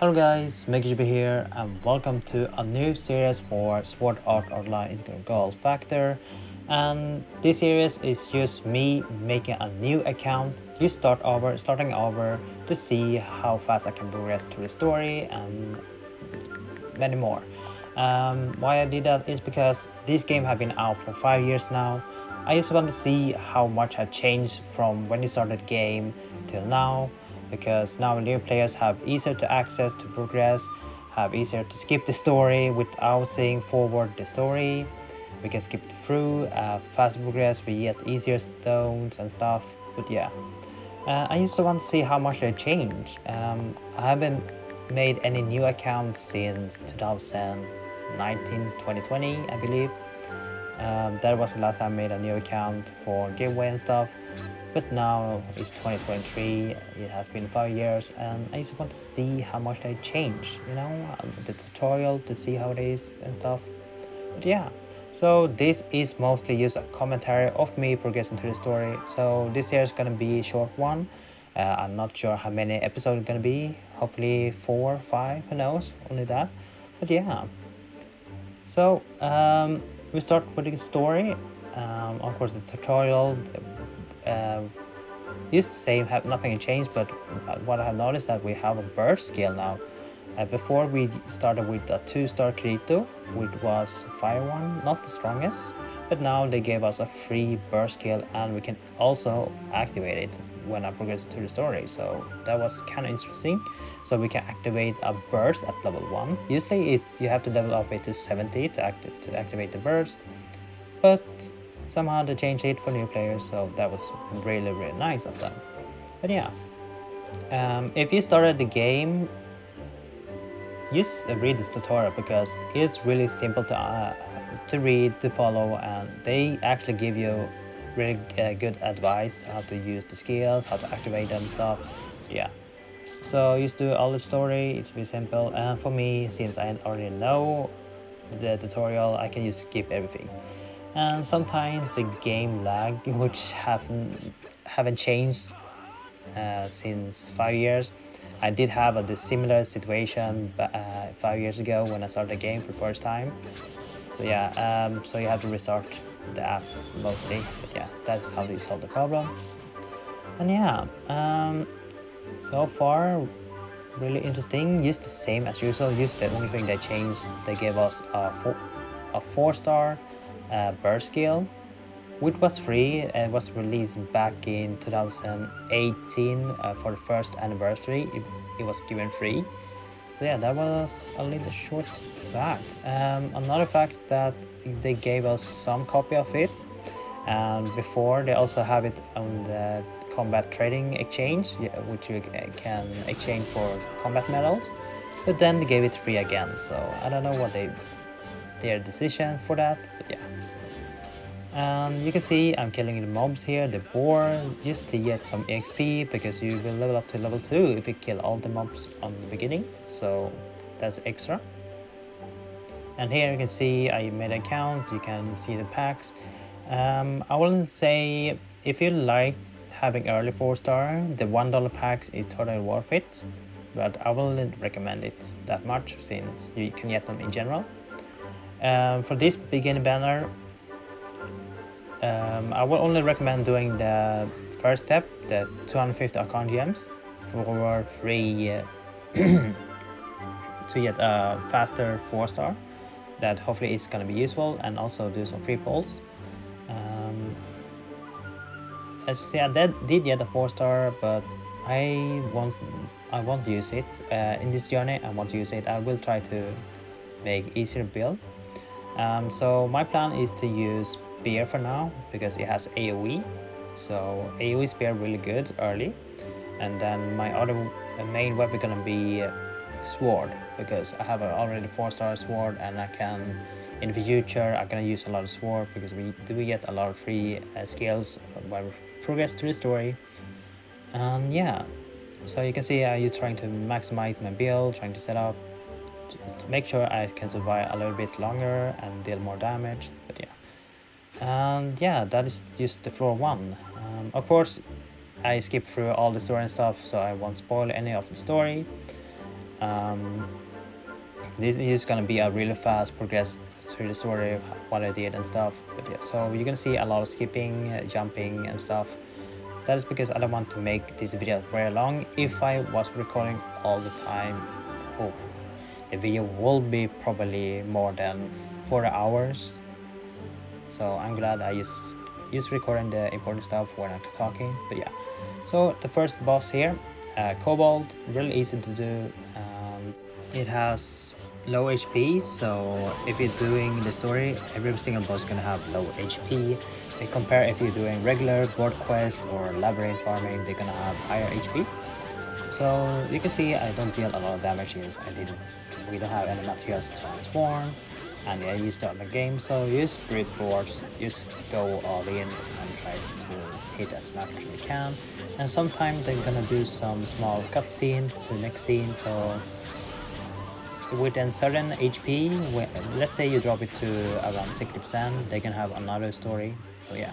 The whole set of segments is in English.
Hello guys, MikuChibi here and welcome to a new series for Sword Art Online Integral Gold Factor. And this series is just me making a new account, starting over to see how fast I can progress through the story and many more. Why I did that is because this game have been out for 5 years now. I just want to see how much had changed from when you started the game till now, because now new players have easier to access to progress, have easier to skip the story without seeing forward the story. We can skip through, faster progress, we get easier stones and stuff, but yeah. I just want to see how much they change. I haven't made any new accounts since 2019, 2020, I believe. That was the last time I made a new account for giveaway and stuff. But now it's 2023, it has been 5 years, and I just want to see how much they change, the tutorial to see how it is and stuff. But yeah, so this is mostly just a commentary of me progressing through the story. So this here is gonna be a short one. I'm not sure how many episodes it's gonna be, hopefully 4, 5, who knows, only that. But yeah, so we start with the story. Of course, the tutorial is the same, have nothing changed, but what I have noticed that we have a burst skill now. Before we started with a 2-star Kirito, which was Fire one, not the strongest, but now they gave us a free burst skill and we can also activate it when I progress through the story. So that was kind of interesting. So we can activate a burst at level 1. Usually you have to level up it to 70 to activate the burst, but somehow they changed it for new players, so that was really nice of them. But yeah, if you started the game, just read this tutorial because it's really simple to read, to follow, and they actually give you really good advice to how to use the skills, how to activate them, stuff. Yeah, so just do all the story. It's very simple, and for me, since I already know the tutorial, I can just skip everything. And sometimes the game lag, which haven't changed since 5 years. I did have a similar situation 5 years ago when I started the game for the first time. So yeah, so you have to restart the app mostly, but yeah, that's how they solve the problem. And yeah, so far really interesting. Just the same as usual. Just the only thing they changed, they gave us a 4-star burst skill, which was free. It was released back in 2018 for the first anniversary. It was given free. So yeah, that was a little short fact. Another fact that they gave us some copy of it, and before they also have it on the combat trading exchange, which you can exchange for combat medals, but then they gave it free again. So I don't know what their decision for that, but yeah. And you can see I'm killing the mobs here, the boar, just to get some XP, because you will level up to level 2 if you kill all the mobs on the beginning, so that's extra. And here you can see I made an account, you can see the packs. I wouldn't say, if you like having early 4-star, the $1 packs is totally worth it, but I wouldn't recommend it that much since you can get them in general. For this beginner banner, I will only recommend doing the first step, the 250 account gems, for free to get a faster 4-star. That hopefully is going to be useful, and also do some free polls. As I said, I did get a 4-star, but I won't use it in this journey. I won't use it. I will try to make easier build. So my plan is to use spear for now because it has AoE. So AoE spear really good early, and then my other main weapon gonna be sword, because I have an already 4-star sword, and I can in the future I'm gonna use a lot of sword because we get a lot of free skills when we progress through the story. And yeah, so you can see I'm just trying to maximize my build, trying to set up to make sure I can survive a little bit longer and deal more damage. But yeah, and yeah, that is just the floor 1. Of course I skip through all the story and stuff, so I won't spoil any of the story. This is gonna be a really fast progress through the story, what I did and stuff. But yeah, so you're gonna see a lot of skipping, jumping and stuff. That is because I don't want to make this video very long. If I was recording all the time, oh, the video will be probably more than 4 hours. So I'm glad I just recording the important stuff when I'm talking. But yeah, so the first boss here, Cobalt, really easy to do. It has low HP, so if you're doing the story, every single boss is gonna have low HP. And compare if you're doing regular board quest or labyrinth farming, they're gonna have higher HP. So you can see I don't deal a lot of damage here. We don't have any materials to transform, and I used to the game, so use brute force, just go all in and try to hit as much as you can. And sometimes they're gonna do some small cutscene to the next scene, so within certain HP, let's say you drop it to around 60%, they can have another story. So yeah,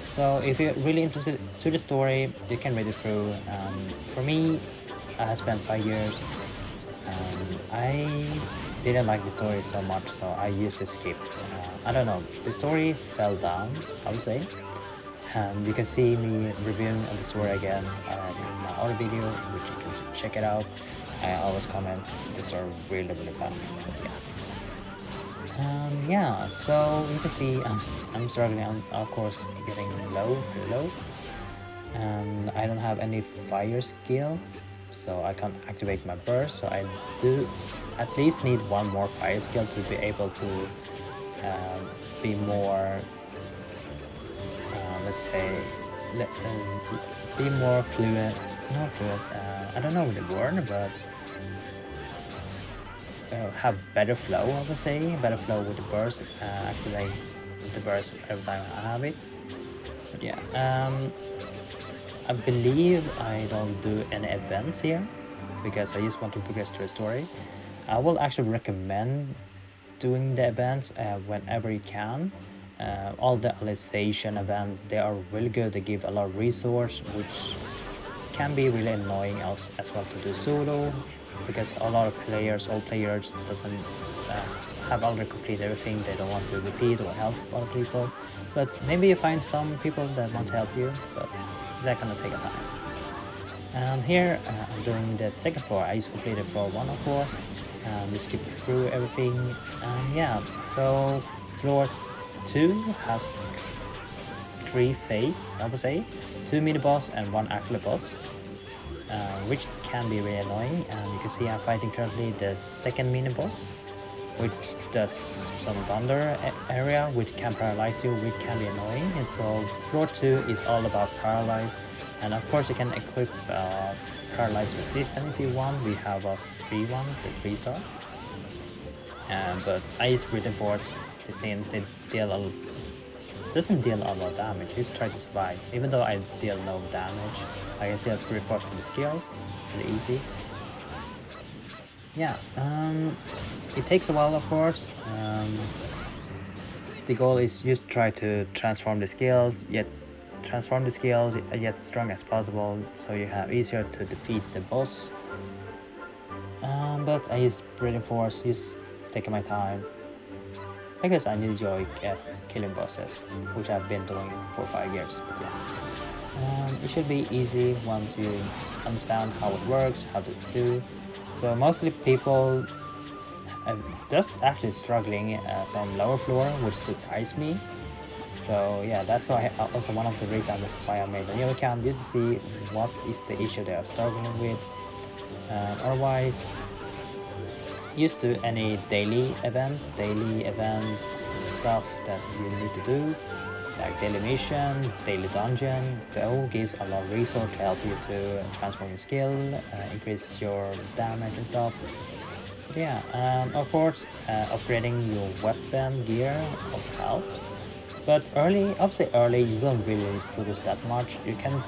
so if you're really interested to the story, you can read it through. For me, I have spent 5 years. I didn't like the story so much, so I usually skip. I don't know, the story fell down, I would say. You can see me reviewing the story again in my other video, which you can check it out. I always comment this are really bad. Yeah, so you can see I'm struggling. Of course, getting low. And I don't have any fire skill, so I can't activate my burst. So I do at least need one more fire skill to be able to be more, let's say, be more fluent. Not fluent. I don't know the word, but have better flow, I would say. Better flow with the burst. Activate the burst every time I have it. But yeah, I believe I don't do any events here because I just want to progress through the story. I will actually recommend doing the events whenever you can. All the Alicization events, they are really good. They give a lot of resource, which can be really annoying as well to do solo, because a lot of players, all players doesn't have already completed everything. They don't want to repeat or help other people, but maybe you find some people that want to help you, but that's gonna take a time. And here I'm doing the second floor. I just completed floor 1 of course, and we skipped through everything. Yeah, so floor 2 has 3 phases, I would say, 2 mini boss and 1 actual boss, which can be really annoying. And you can see I'm fighting currently the second mini boss, which does some thunder area, which can paralyze you, which can be annoying. And so floor 2 is all about paralyze, and of course you can equip paralyze resistance if you want. We have a free one, the 3-star, but I use brute force since they doesn't deal a lot of damage. Just try to survive. Even though I deal no damage, I can still brute force from the skills. Pretty easy. Yeah, it takes a while, of course. The goal is just try to transform the skills, yet strong as possible, so you have easier to defeat the boss. But I use brute force, just taking my time. I guess I enjoy killing bosses, which I've been doing for 5 years. But yeah, it should be easy once you understand how it works, how to do. So mostly people are just actually struggling some lower floor, which surprised me. So yeah, that's why also one of the reasons why I made a new account, just to see what is the issue they are struggling with. Otherwise, used to any daily events stuff that you need to do, like daily mission, daily dungeon. They all gives a lot of resource to help you to transform your skill, increase your damage and stuff. But yeah, of course, upgrading your weapon gear also helps. But obviously early, you don't really focus that much. You can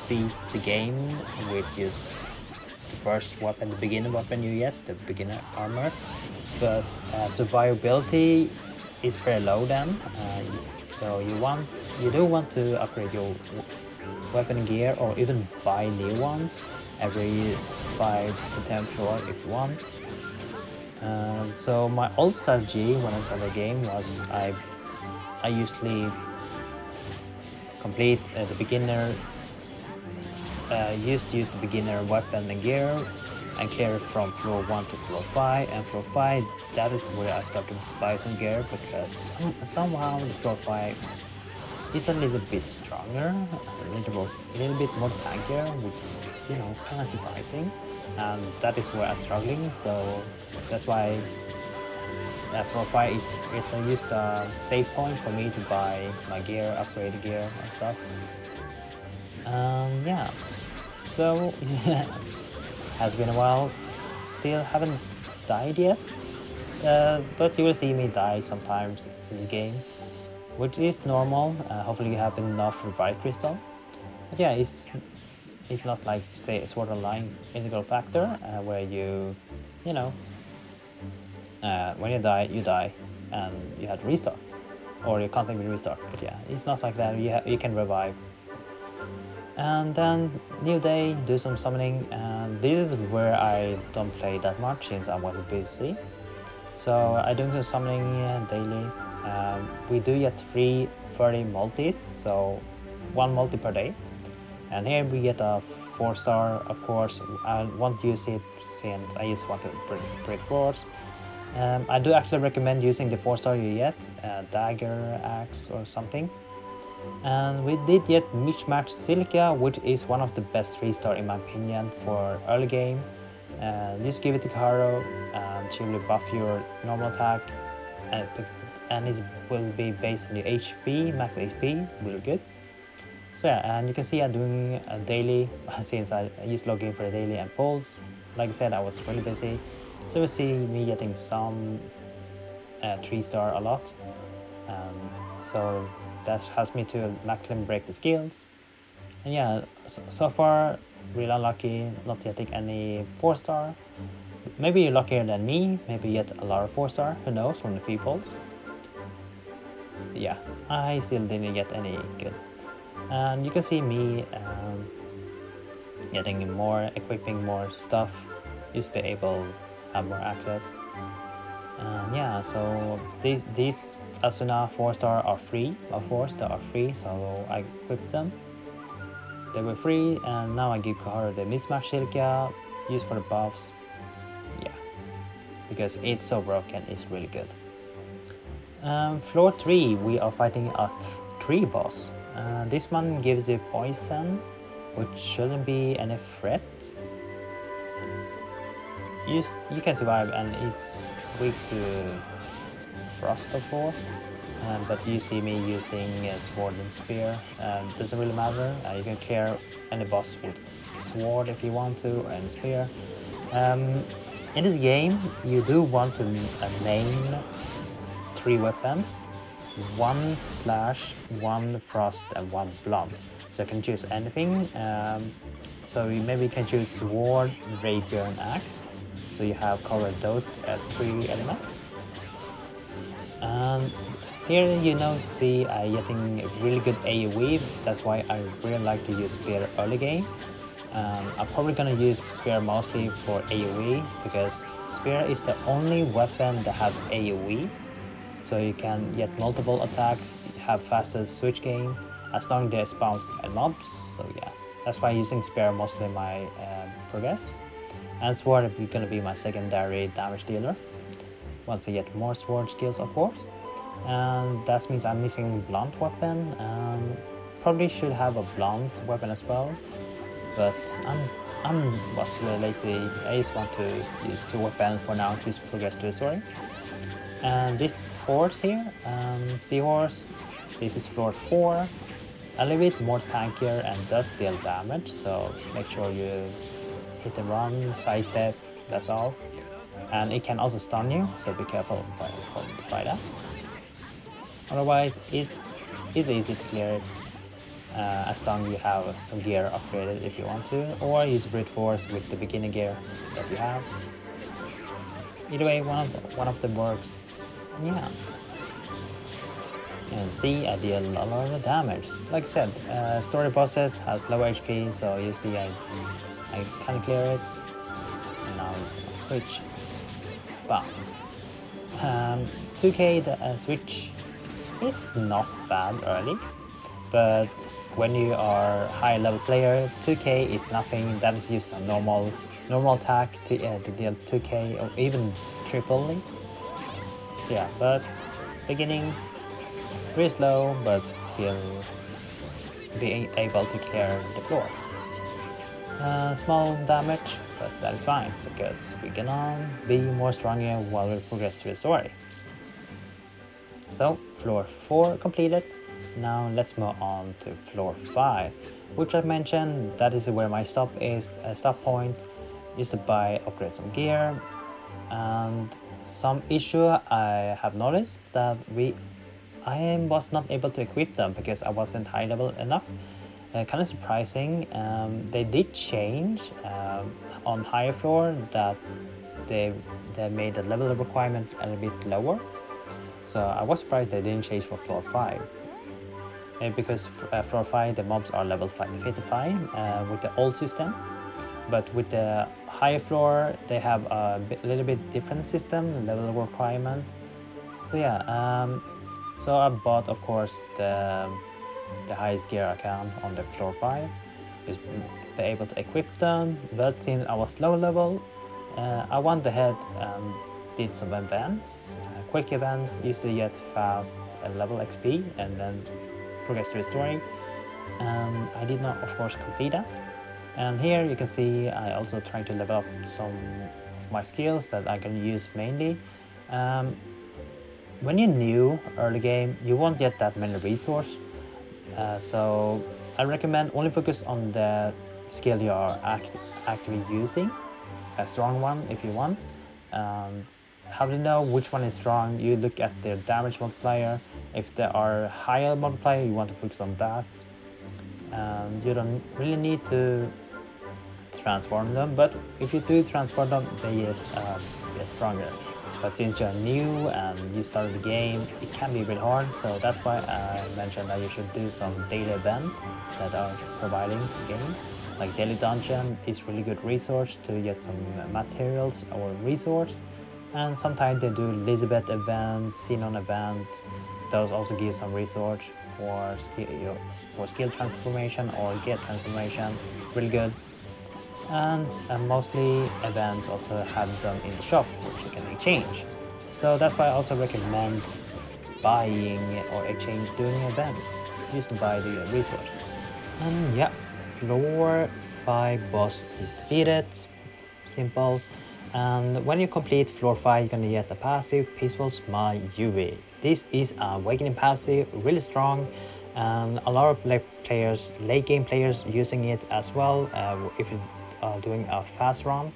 beat the game with just the first weapon, the beginner weapon you get, the beginner armor. But survivability is pretty low then. So you do want to upgrade your weapon gear or even buy new ones every 5 to 10th floor if you want. So my old strategy when I started the game was I usually complete the beginner, used to use the beginner weapon and gear and clear from floor 1 to floor 5, and floor 5, that is where I start to buy some gear because somehow the floor 5 is a little bit stronger, a little bit more tankier, which is, you know, kind of surprising, and that is where I'm struggling, so that's why floor 5 is just a safe point for me to buy my gear, upgrade gear and stuff. Yeah, so has been a while, still haven't died yet, but you will see me die sometimes in this game, which is normal. Hopefully you have enough revive crystal, but yeah, it's not like, say, Sword Online integral factor where you know, when you die and you have to restart, or you can't even restart. But yeah, it's not like that. You can revive. And then new day, do some summoning, and this is where I don't play that much since I was busy. So I do some summoning daily. We do get free 30 multis, so 1 multi per day. And here we get a 4-star, of course. I won't use it since I just want to break floors. I do actually recommend using the 4-star you get, dagger, axe or something. And we did get Mismatch Silica, which is one of the best 3-star in my opinion for early game. Just give it to Karo and she will buff your normal attack, and it will be based on your HP, max HP, really good. So yeah, and you can see I'm doing a daily since I used to log in for a daily and pulls. Like I said, I was really busy, so you'll see me getting some 3-star a lot. So that helps me to maximum break the skills. And yeah, so far really unlucky not getting any 4-star. Maybe you're luckier than me, maybe you get a lot of 4-star, who knows, from the free pulls. But yeah, I still didn't get any good. And you can see me getting more, equipping more stuff, just be able to have more access. Yeah, so these Asuna 4-star are free, of course, they are free, so I equipped them. They were free, and now I give Kaharu the Mismatch Silica, used for the buffs. Yeah, because it's so broken, it's really good. Floor 3, we are fighting a tree boss. This one gives you poison, which shouldn't be any threat. You can survive, and it's weak to frost, of course. But you see me using sword and spear. Doesn't really matter. You can clear any boss with sword if you want to, and spear. In this game, you do want to name 3 weapons: 1 slash, 1 frost, and 1 blunt. So you can choose anything. So maybe you can choose sword, rapier, and axe. So you have covered those 3 elements. Here see I getting really good AoE. That's why I really like to use spear early game. I'm probably gonna use spear mostly for AoE because spear is the only weapon that has AoE. So you can get multiple attacks, have faster switch game as long as they spawns and mobs. So yeah, that's why I'm using spear mostly in my progress. And sword is gonna be my secondary damage dealer. Once I get more sword skills, of course. And that means I'm missing blunt weapon. Probably should have a blunt weapon as well, but was really lazy. I just want to use 2 weapons for now to progress to the story. And this horse here, seahorse, this is floor 4, a little bit more tankier and does deal damage, so make sure you hit and run, side step, that's all. And it can also stun you, so be careful by that. Otherwise, it's easy to clear it, as long as you have some gear upgraded if you want to, or use brute force with the beginner gear that you have. Either way, one of them works. Yeah. And see, I deal a lot of damage. Like I said, story bosses has low HP, so you see I can clear it. and now it's on Switch. But 2K the Switch is not bad early, but when you are high level player, 2K is nothing. That is used on normal attack to deal 2K or even triple leaps. So yeah, but beginning pretty slow, but still being able to clear the floor. Small damage, but that is fine because we can be more stronger while we progress through the story. So floor 4 completed. Now let's move on to floor 5, which I mentioned that is where my stop is. A stop point used to buy upgrade some gear, and some issue I have noticed that I was not able to equip them because I wasn't high level enough. Kind of surprising. They did change on higher floor that they made the level requirement a little bit lower. So I was surprised they didn't change for floor 5. Because floor 5 the mobs are level 55 with the old system, but with the higher floor they have a little bit different system, level requirement. So yeah, so I bought of course the highest gear I can on the floor 5, just be able to equip them. But since I was low level, I went ahead and did some events, quick events, used to get fast level XP and then progress through the story. I did not of course complete that. And here you can see I also try to level up some of my skills that I can use mainly. When you're new early game, you won't get that many resources. So I recommend only focus on the skill you are actively using, a strong one if you want. How to know which one is strong? You look at their damage multiplier. If there are higher multiplier, you want to focus on that. You don't really need to transform them, but if you do transform them, they get stronger. But since you're new and you started the game, it can be a bit hard. So that's why I mentioned that you should do some daily events that are providing the game. Like daily dungeon is really good resource to get some materials or resource. And sometimes they do Elizabeth events, Xenon event. Those also give some resource for skill transformation or gear transformation. Really good. And mostly events also have them in the shop, which you can exchange. So that's why I also recommend buying or exchange doing events. Just to buy the resource. And yeah, floor 5 boss is defeated. Simple. And when you complete floor 5, you're gonna get a passive, Peaceful Smile UV. This is an awakening passive, really strong, and a lot of players, late game players, using it as well. If you are doing a fast run,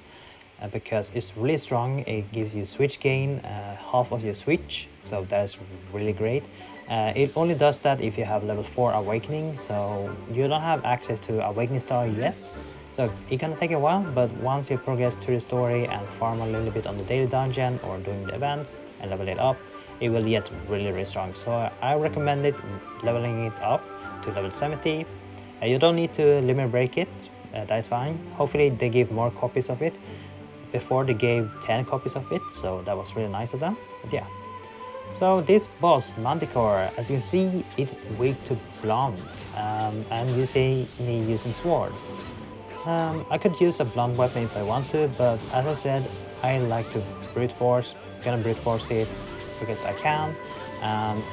because it's really strong. It gives you switch gain, half of your switch, so that's really great. It only does that if you have level 4 awakening, so you don't have access to awakening star yet. So it's gonna take a while, but once you progress through the story and farm a little bit on the daily dungeon or doing the events and level it up, it will get really strong. So I recommend it leveling it up to level 70. You don't need to limit break it, that's fine. Hopefully they give more copies of it. Before they gave 10 copies of it, so that was really nice of them. But yeah. So this boss, Manticore, as you can see, it's weak to blunt, and you see me using sword. I could use a blunt weapon if I want to, but as I said, I like to brute force, gonna brute force it because I can.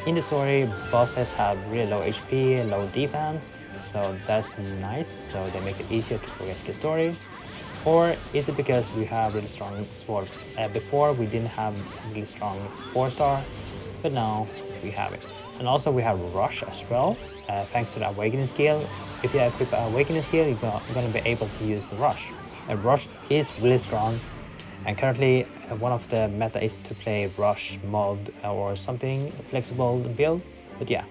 In the story, bosses have really low HP, low defense, so that's nice, so they make it easier to progress the story. Or is it because we have really strong sword? Before we didn't have really strong 4-star, but now we have it. And also we have Rush as well, thanks to the Awakening skill. If you equip an Awakening skill, you're going to be able to use the Rush. And Rush is really strong, and currently one of the meta is to play Rush mod or something flexible build. But yeah,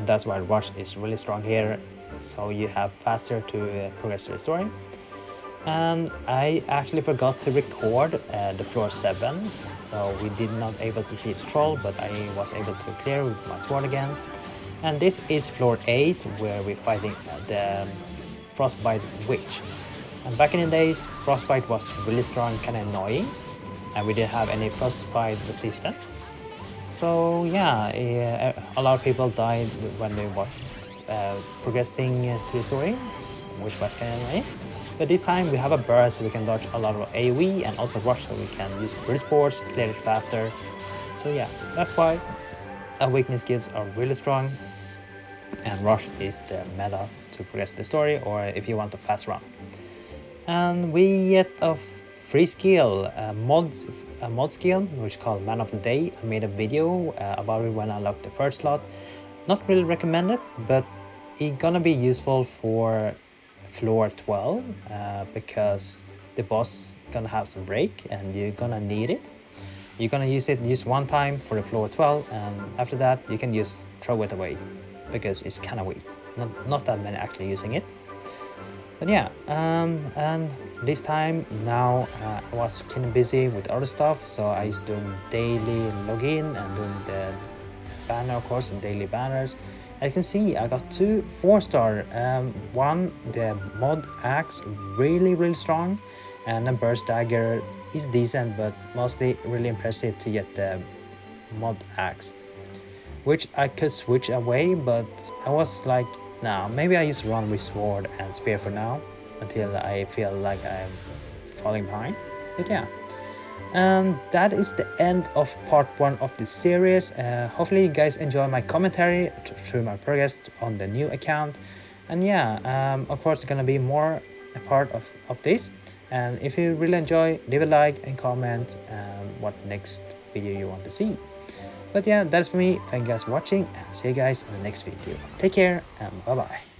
that's why Rush is really strong here, so you have faster to progress through the story. And I actually forgot to record the floor 7, so we did not able to see the troll, but I was able to clear with my sword again. And this is floor 8, where we're fighting the Frostbite Witch. And back in the days, frostbite was really strong, kind of annoying, and we didn't have any frostbite resistance. So yeah, a lot of people died when they was progressing to the story, which was kind of annoying. But this time we have a burst, so we can dodge a lot of AoE and also rush, so we can use brute force, clear it faster. So yeah, that's why our weakness skills are really strong, and rush is the meta to progress the story, or if you want a fast run. And we get a free skill, a mod skill, which is called Man of the Day. I made a video about it when I unlocked the first slot. Not really recommended, but it's gonna be useful for floor 12 because the boss gonna have some break and you're gonna need it. You're gonna use one time for the floor 12, and after that you can just throw it away because it's kind of weak. Not that many actually using it. But yeah, and this time now I was kind of busy with other stuff, so I was doing daily login and doing the banner, of course, and daily banners. As you can see, I got 2 4-star. One, the mod axe, really strong, and the burst dagger is decent, but mostly really impressive to get the mod axe, which I could switch away, but I was like, nah, maybe I just run with sword and spear for now until I feel like I'm falling behind. But yeah, and that is the end of part 1 of this series. Hopefully you guys enjoy my commentary through my progress on the new account. And yeah, of course it's gonna be more a part of this. And if you really enjoy, leave a like and comment what next video you want to see. But yeah, that's for me. Thank you guys for watching, and see you guys in the next video. Take care and bye bye.